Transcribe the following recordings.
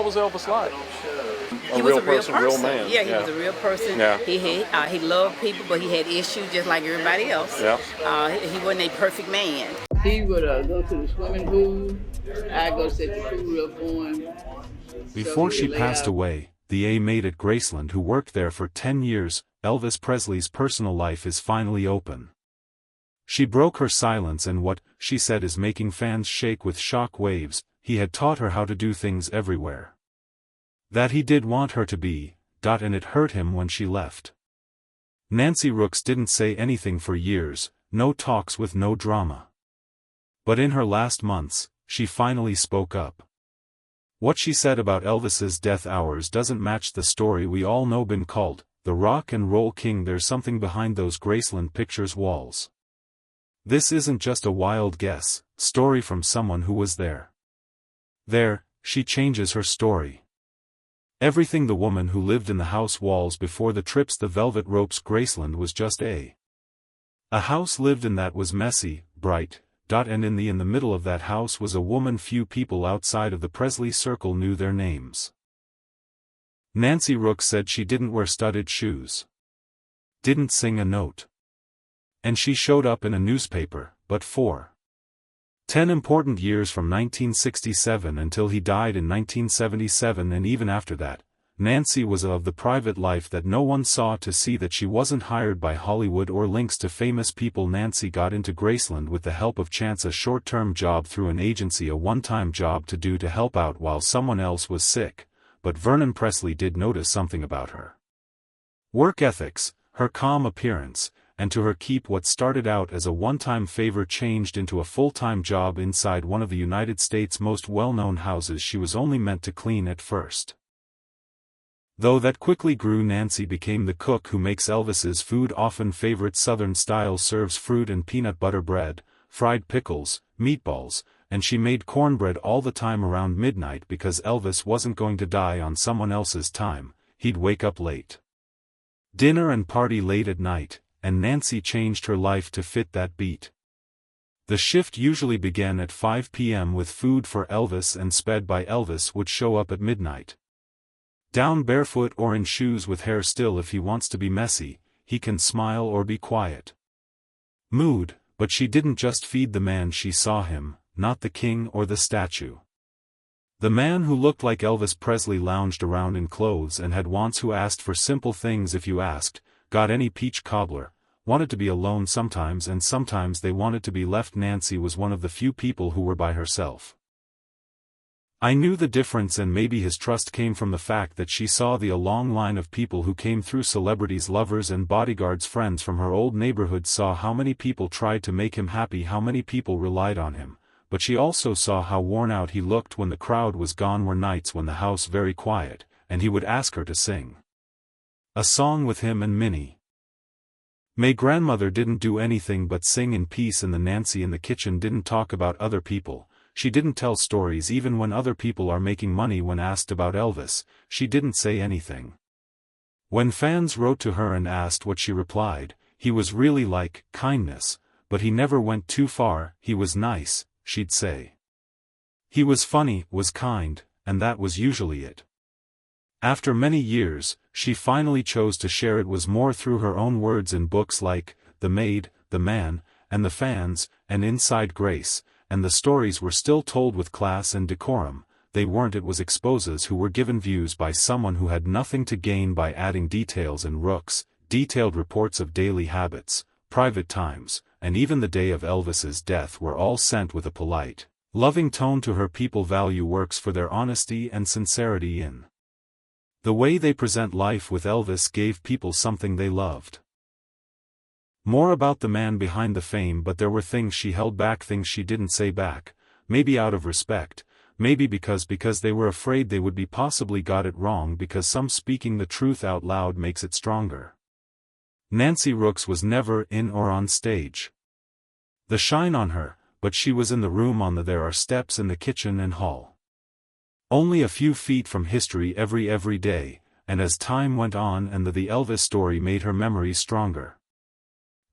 was Elvis like? He was a real person. Real man. Yeah, he was a real person. Yeah. He loved people, but he had issues just like everybody else. Yeah. He wasn't a perfect man. He would go to the swimming pool. I'd go set the pool up for him. Before she passed away, the maid at Graceland who worked there for 10 years, Elvis Presley's personal life is finally open. She broke her silence and what, she said, is making fans shake with shock waves. He had taught her how to do things everywhere that he did want her to be, and it hurt him when she left. Nancy Rooks didn't say anything for years, no talks with no drama. But in her last months, she finally spoke up. What she said about Elvis's death hours doesn't match the story we all know been called, the rock and roll king. There's something behind those Graceland Pictures walls. This isn't just a wild guess, story from someone who was there. There, she changes her story. Everything the woman who lived in the house walls before the trips the velvet ropes Graceland was just a house lived in that was messy, bright, and in the middle of that house was a woman few people outside of the Presley circle knew their names. Nancy Rooks said she didn't wear studded shoes. Didn't sing a note. And she showed up in a newspaper, but for 10 important years from 1967 until he died in 1977, and even after that, Nancy was of the private life that no one saw to see that she wasn't hired by Hollywood or links to famous people. Nancy got into Graceland with the help of chance, a short-term job through an agency, a one-time job to help out while someone else was sick, but Vernon Presley did notice something about her work ethics, her calm appearance, and to her keep what started out as a one-time favor changed into a full-time job inside one of the United States' most well-known houses she was only meant to clean at first. Though that quickly grew, Nancy became the cook who makes Elvis's food, often favorite Southern style, serves fruit and peanut butter bread, fried pickles, meatballs, and she made cornbread all the time around midnight because Elvis wasn't going to die on someone else's time. He'd wake up late, dinner and party late at night, and Nancy changed her life to fit that beat. The shift usually began at 5 p.m. with food for Elvis and sped by. Elvis would show up at midnight, down barefoot or in shoes with hair still. If he wants to be messy, he can smile or be quiet. Mood, but she didn't just feed the man, she saw him, not the king or the statue. The man who looked like Elvis Presley lounged around in clothes and had wants, who asked for simple things. If you asked, got any peach cobbler, wanted to be alone sometimes, and sometimes they wanted to be left. Nancy was one of the few people who were by herself. I knew the difference, and maybe his trust came from the fact that she saw the long line of people who came through, celebrities, lovers and bodyguards, friends from her old neighborhood, saw how many people tried to make him happy, how many people relied on him, but she also saw how worn out he looked when the crowd was gone. Were nights when the house very quiet, and he would ask her to sing a song with him and Minnie. May grandmother didn't do anything but sing in peace, and the Nancy in the kitchen didn't talk about other people. She didn't tell stories even when other people are making money. When asked about Elvis, she didn't say anything. When fans wrote to her and asked what she replied, he was really like kindness, but he never went too far. He was nice, she'd say. He was funny, was kind, and that was usually it. After many years, she finally chose to share. It was more through her own words in books like The Maid, The Man, and The Fans, and Inside Grace, and the stories were still told with class and decorum. They weren't. It was exposes who were given views by someone who had nothing to gain by adding details. And Rooks, detailed reports of daily habits, private times, and even the day of Elvis's death were all sent with a polite, loving tone to her. People value works for their honesty and sincerity in the way they present life. With Elvis gave people something they loved. More about the man behind the fame, but there were things she held back, things she didn't say back, maybe out of respect, maybe because they were afraid they would be possibly got it wrong, because some speaking the truth out loud makes it stronger. Nancy Rooks was never in or on stage. The shine on her, but she was in the room on the. There are steps in the kitchen and hall. Only a few feet from history every day, and as time went on and the Elvis story made her memories stronger.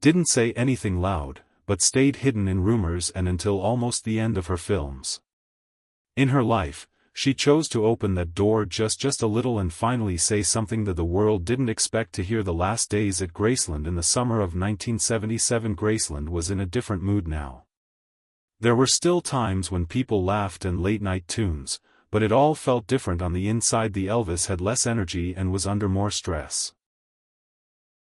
Didn't say anything loud, but stayed hidden in rumors and until almost the end of her films. In her life, she chose to open that door just a little and finally say something that the world didn't expect to hear. The last days at Graceland in the summer of 1977. Graceland was in a different mood now. There were still times when people laughed and late-night tunes, but it all felt different on the inside. The Elvis had less energy and was under more stress.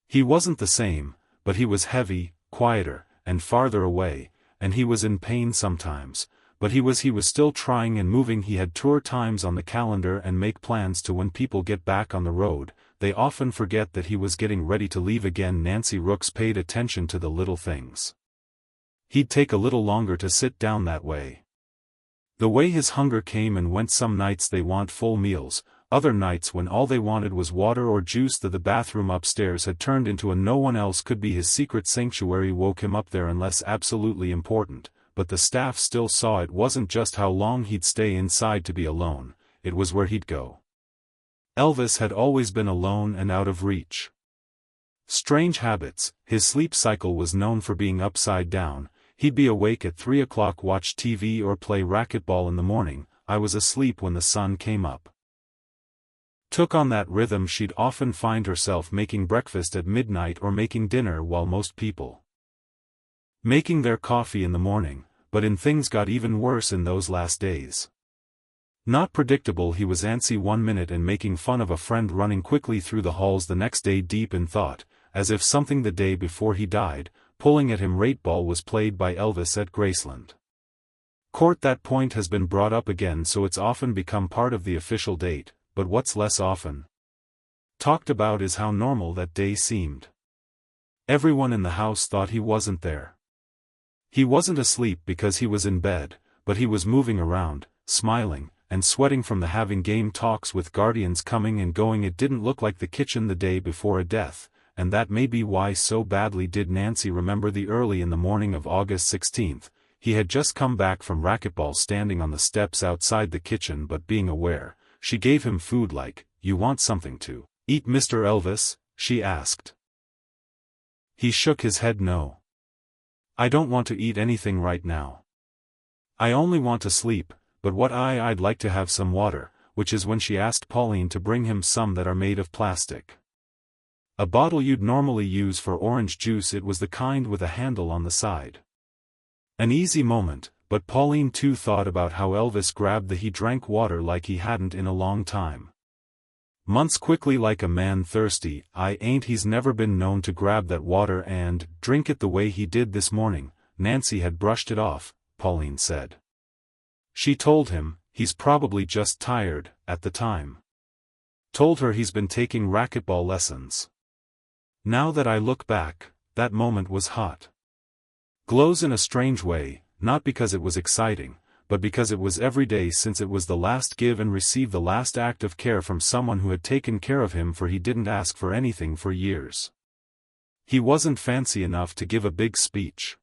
He wasn't the same, but he was heavy, quieter, and farther away, and he was in pain sometimes. But he was still trying and moving. He had tour times on the calendar and make plans to when people get back on the road. They often forget that he was getting ready to leave again. Nancy Rooks paid attention to the little things. He'd take a little longer to sit down that way. The way his hunger came and went. Some nights they want full meals, other nights when all they wanted was water or juice. The bathroom upstairs had turned into a no one else could be his secret sanctuary. Woke him up there unless absolutely important. But the staff still saw it wasn't just how long he'd stay inside to be alone, it was where he'd go. Elvis had always been alone and out of reach. Strange habits. His sleep cycle was known for being upside down. He'd be awake at 3 o'clock, watch TV or play racquetball in the morning. I was asleep when the sun came up. Took on that rhythm. She'd often find herself making breakfast at midnight or making dinner while most people making their coffee in the morning. But things got even worse in those last days. Not predictable. He was antsy one minute and making fun of a friend, running quickly through the halls the next day deep in thought, as if something the day before he died, pulling at him. Rate ball was played by Elvis at Graceland Court. That point has been brought up again, so it's often become part of the official date, but what's less often talked about is how normal that day seemed. Everyone in the house thought he wasn't there. He wasn't asleep because he was in bed, but he was moving around, smiling, and sweating from the having game talks with guardians coming and going. It didn't look like the kitchen the day before a death, and that may be why so badly did Nancy remember the early in the morning of August 16th. He had just come back from racquetball, standing on the steps outside the kitchen, but being aware, she gave him food. Like, "You want something to eat, Mr. Elvis?" she asked. He shook his head. "No. I don't want to eat anything right now. I only want to sleep, but I'd like to have some water," which is when she asked Pauline to bring him some that are made of plastic. A bottle you'd normally use for orange juice. It was the kind with a handle on the side. An easy moment, but Pauline too thought about how Elvis grabbed he drank water like he hadn't in a long time. Months quickly, like a man thirsty. He's never been known to grab that water and drink it the way he did this morning. Nancy had brushed it off, Pauline said. She told him, he's probably just tired. At the time, told her he's been taking racquetball lessons. Now that I look back, that moment was hot. Glows in a strange way, not because it was exciting, but because it was every day, since it was the last give and receive, the last act of care from someone who had taken care of him, for he didn't ask for anything for years. He wasn't fancy enough to give a big speech.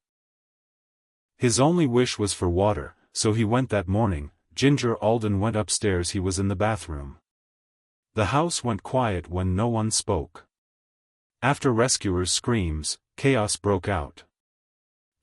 His only wish was for water, so he went that morning. Ginger Alden went upstairs. He was in the bathroom. The house went quiet when no one spoke. After rescuers' screams, chaos broke out.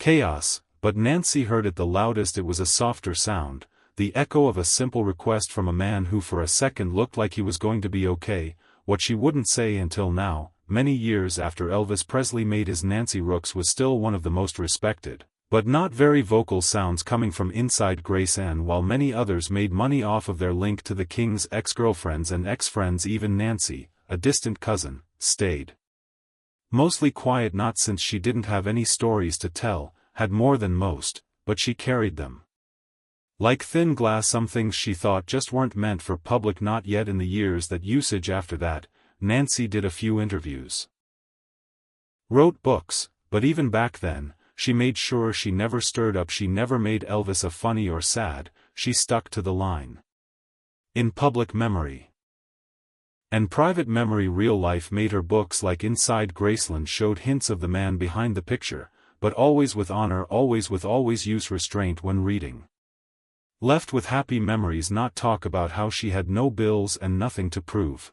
Chaos. But Nancy heard it the loudest. It was a softer sound, the echo of a simple request from a man who for a second looked like he was going to be okay, what she wouldn't say until now, many years after Elvis Presley made his. Nancy Rooks was still one of the most respected, but not very vocal sounds coming from inside Graceland, while many others made money off of their link to the King's ex-girlfriends and ex-friends. Even Nancy, a distant cousin, stayed mostly quiet, not since she didn't have any stories to tell, had more than most, but she carried them like thin glass. Some things she thought just weren't meant for public, not yet. In the years that usage after that, Nancy did a few interviews, wrote books, but even back then, she made sure she never stirred up. She never made Elvis a funny or sad, she stuck to the line. In public memory and private memory, real life made her. Books like Inside Graceland showed hints of the man behind the picture, but always with honor, always use restraint when reading. Left with happy memories, not talk about how she had no bills and nothing to prove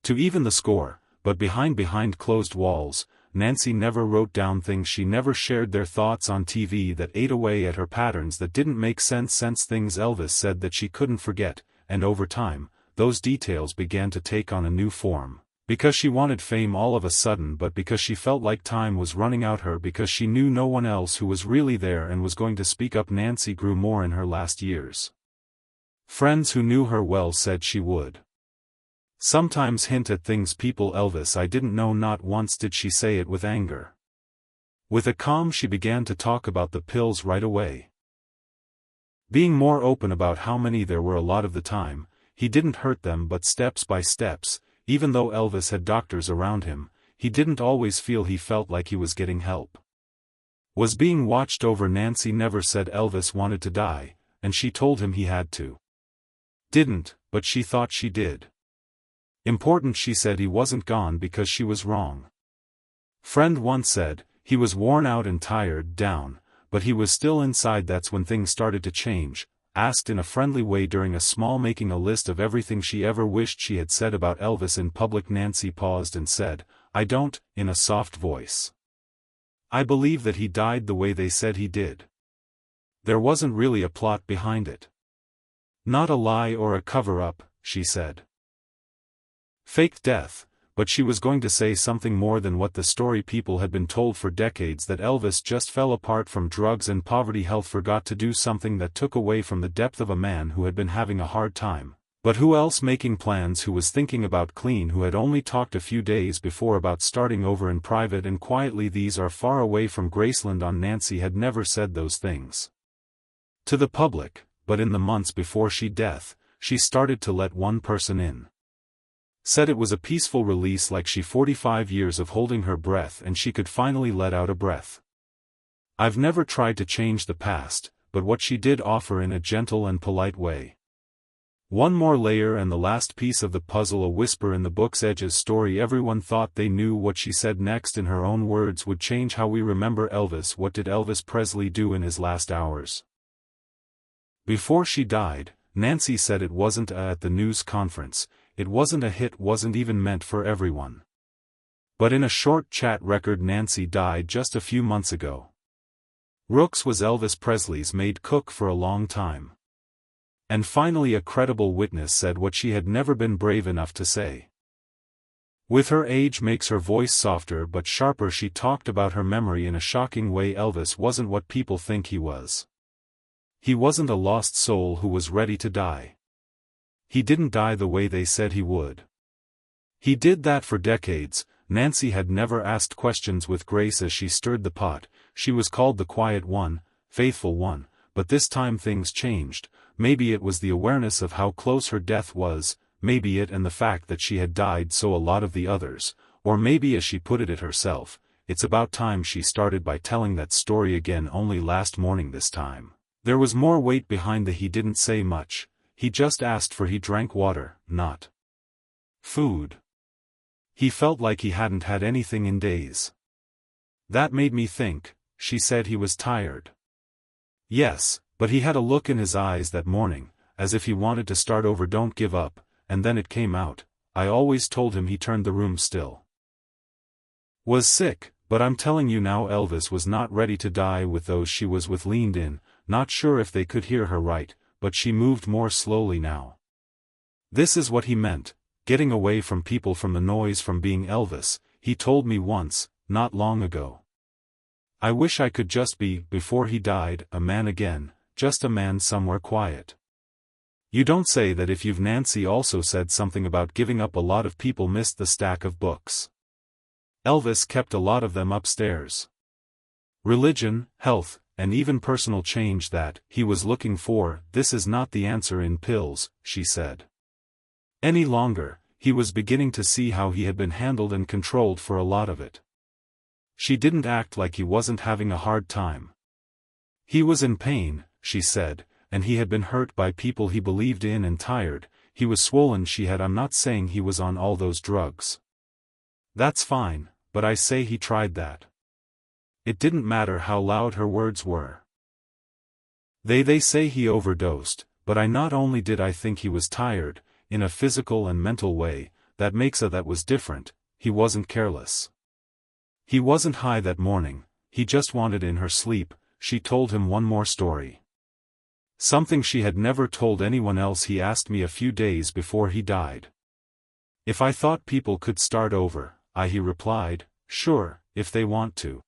to even the score, but behind closed walls, Nancy never wrote down things, she never shared their thoughts on TV that ate away at her patterns that didn't make sense things Elvis said that she couldn't forget, and over time, those details began to take on a new form. Because she wanted fame all of a sudden, but because she felt like time was running out her, because she knew no one else who was really there and was going to speak up. Nancy grew more in her last years. Friends who knew her well said she would sometimes hint at things people Elvis I didn't know. Not once did she say it with anger. With a calm she began to talk about the pills right away. Being more open about how many there were a lot of the time. He didn't hurt them, but steps by steps, even though Elvis had doctors around him, he didn't always feel he felt like he was getting help. Was being watched over. Nancy never said Elvis wanted to die, and she told him he had to. Didn't, but she thought she did. Important, she said he wasn't gone because she was wrong. Friend once said, he was worn out and tired down, but he was still inside. That's when things started to change. Asked in a friendly way during a small making a list of everything she ever wished she had said about Elvis in public, Nancy paused and said, I don't, in a soft voice. I believe that he died the way they said he did. There wasn't really a plot behind it. Not a lie or a cover-up, she said. Faked death, but she was going to say something more than what the story people had been told for decades, that Elvis just fell apart from drugs and poverty. Health forgot to do something that took away from the depth of a man who had been having a hard time. But who else making plans, who was thinking about clean, who had only talked a few days before about starting over in private and quietly. These are far away from Graceland on. Nancy had never said those things to the public, but in the months before she death, she started to let one person in. Said it was a peaceful release, like she 45 years of holding her breath and she could finally let out a breath. I've never tried to change the past, but what she did offer in a gentle and polite way. One more layer and the last piece of the puzzle, a whisper in the book's edges story. Everyone thought they knew what she said next, in her own words, would change how we remember Elvis. What did Elvis Presley do in his last hours? Before she died, Nancy said it wasn't at the news conference. It wasn't a hit, wasn't even meant for everyone. But in a short chat record, Nancy died just a few months ago. Rooks was Elvis Presley's maid cook for a long time. And finally a credible witness said what she had never been brave enough to say. With her age makes her voice softer but sharper. She talked about her memory in a shocking way. Elvis wasn't what people think he was. He wasn't a lost soul who was ready to die. He didn't die the way they said he would. He did that for decades. Nancy had never asked questions with Grace as she stirred the pot. She was called the quiet one, faithful one, but this time things changed. Maybe it was the awareness of how close her death was, maybe it and the fact that she had died so a lot of the others, or maybe, as she put it herself, it's about time she started by telling that story again. Only last morning this time. There was more weight behind the he didn't say much. He just asked for. He drank water, not food. He felt like he hadn't had anything in days. That made me think, she said. He was tired. Yes, but he had a look in his eyes that morning, as if he wanted to start over. Don't give up, and then it came out. I always told him. He turned the room still. Was sick, but I'm telling you now, Elvis was not ready to die. With those she was with leaned in, not sure if they could hear her right, but she moved more slowly now. This is what he meant, getting away from people, from the noise, from being Elvis. He told me once, not long ago. I wish I could just be, before he died, a man again, just a man somewhere quiet. You don't say that if you've. Nancy also said something about giving up. A lot of people missed the stack of books. Elvis kept a lot of them upstairs. Religion, health, and even personal change that he was looking for. This is not the answer in pills, she said. Any longer. He was beginning to see how he had been handled and controlled for a lot of it. She didn't act like he wasn't having a hard time. He was in pain, she said, and he had been hurt by people he believed in and tired. He was swollen. She had. I'm not saying he was on all those drugs. That's fine, but I say he tried that. It didn't matter how loud her words were. They say he overdosed, but I not only did I think he was tired, in a physical and mental way, that makes a that was different. He wasn't careless. He wasn't high that morning, he just wanted in her sleep. She told him one more story. Something she had never told anyone else. He asked me a few days before he died if I thought people could start over. He replied, sure, if they want to.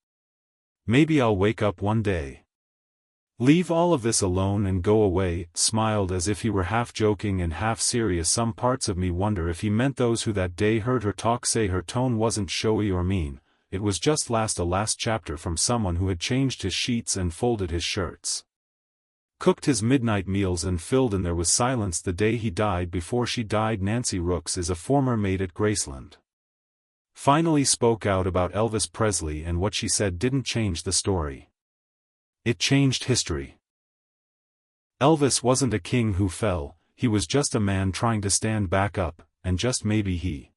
Maybe I'll wake up one day, leave all of this alone and go away. Smiled as if he were half joking and half serious. Some parts of me wonder if he meant those who that day heard her talk say her tone wasn't showy or mean. It was just a last chapter from someone who had changed his sheets and folded his shirts, cooked his midnight meals and filled in. There was silence the day he died. Before she died, Nancy Rooks is a former maid at Graceland, finally spoke out about Elvis Presley, and what she said didn't change the story. It changed history. Elvis wasn't a king who fell, he was just a man trying to stand back up, and just maybe he